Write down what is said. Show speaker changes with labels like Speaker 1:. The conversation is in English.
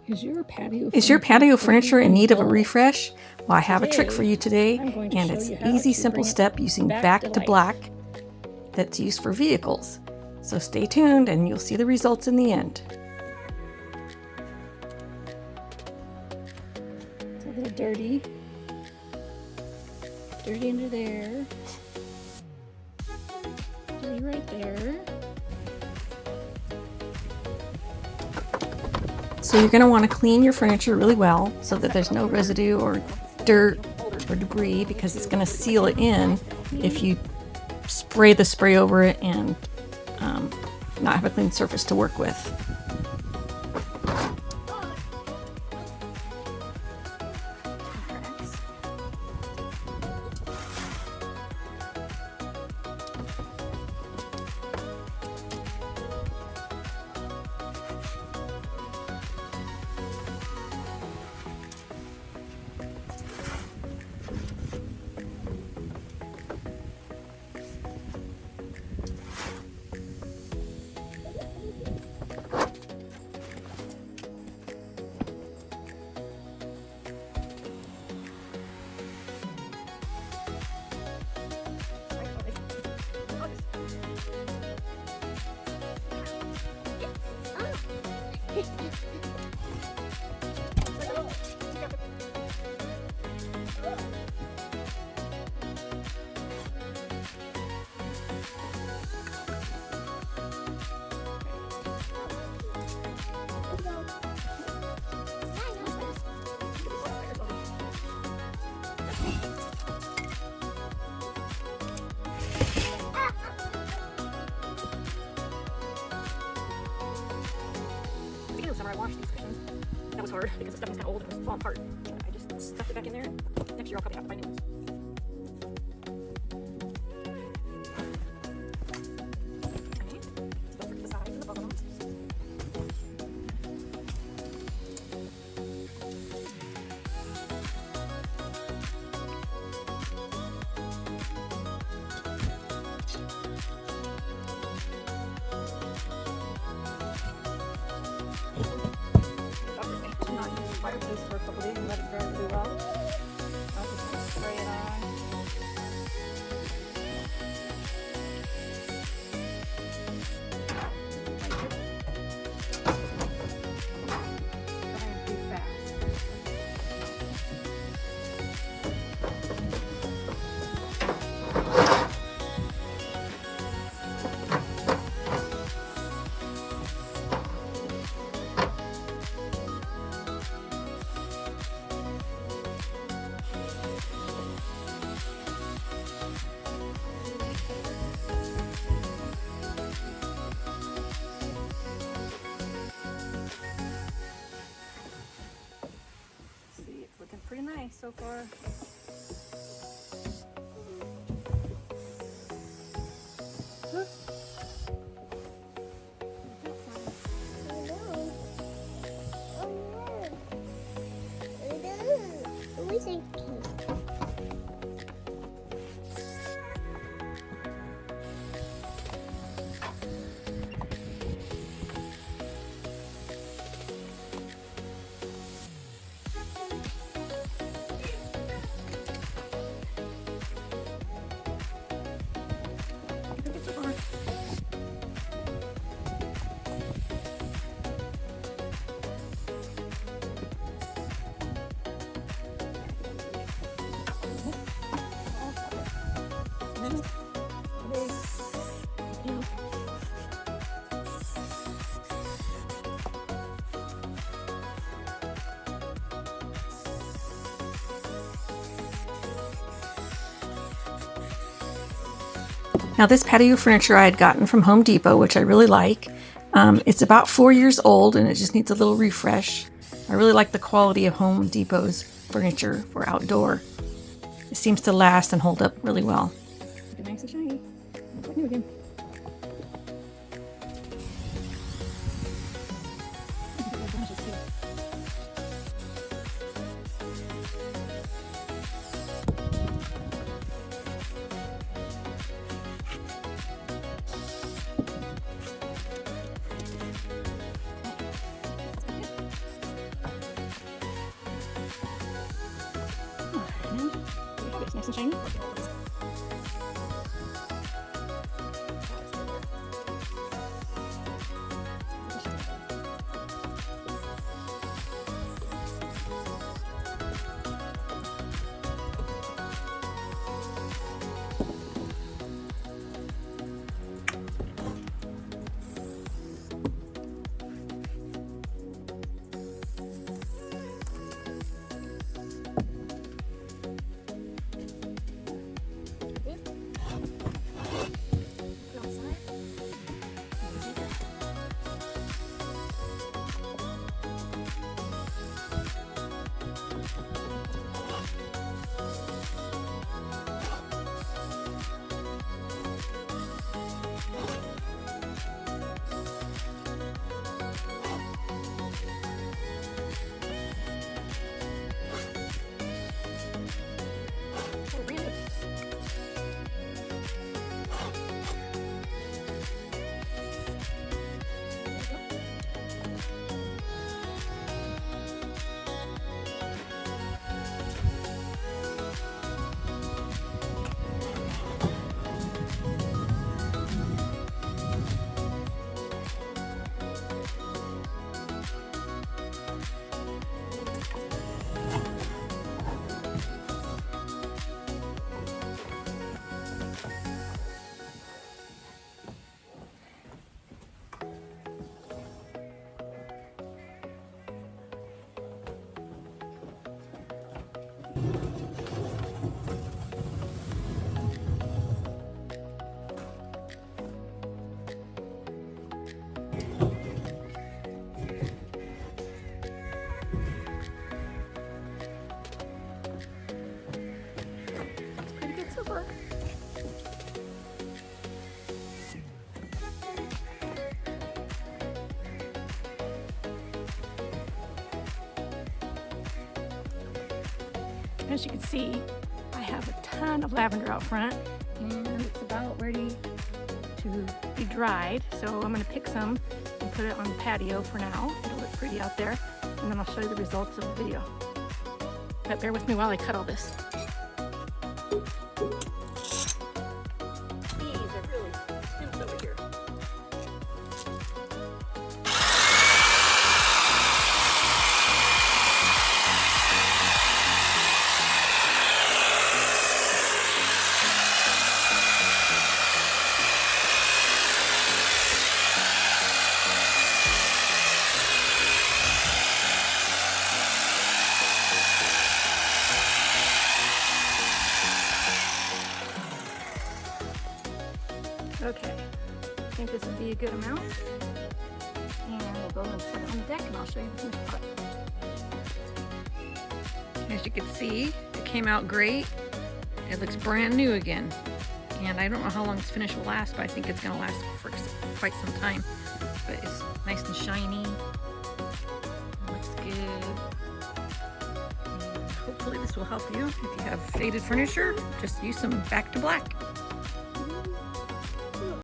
Speaker 1: Is your patio furniture in need of a refresh? Well, I have a trick for you today, and it's an easy, simple step using back to black that's used for vehicles. So stay tuned and you'll see the results in the end.
Speaker 2: It's a little dirty. Dirty under there. Dirty right there.
Speaker 1: So you're going to want to clean your furniture really well so that there's no residue or dirt or debris, because it's going to seal it in if you spray the spray over it and not have a clean surface to work with.
Speaker 3: Summer I washed these cushions. That was hard because the stuff was kind of old and it was falling apart. I just stuffed it back in there. Next year I'll probably have to buy new ones. Okay. Don't forget the sides and the bottom. Fireplace for a couple days and let it dry really well. I'm just going to spray it on. Drying pretty fast. Pretty nice so far.
Speaker 1: Now this patio furniture I had gotten from Home Depot, which I really like. It's about 4 years old and it just needs a little refresh. I really like the quality of Home Depot's furniture for outdoor. It seems to last and hold up really well.
Speaker 2: Nice and shiny. Like new again.
Speaker 3: and shiny. Pretty good so far. As you can see, I have a ton of lavender out front and it's about ready to be dried. So I'm going to pick some and put it on the patio for now. It'll look pretty out there, and then I'll show you the results of the video. But bear with me while I cut all this. These are really intense over here. Okay, I think this would be a good amount. And we'll go and set it on the deck and I'll show you the finished product.
Speaker 1: As you can see, it came out great. It looks brand new again. And I don't know how long this finish will last, but I think it's going to last for quite some time. But it's nice and shiny. It looks good. And hopefully this will help you. If you have faded furniture, just use some Back to Black.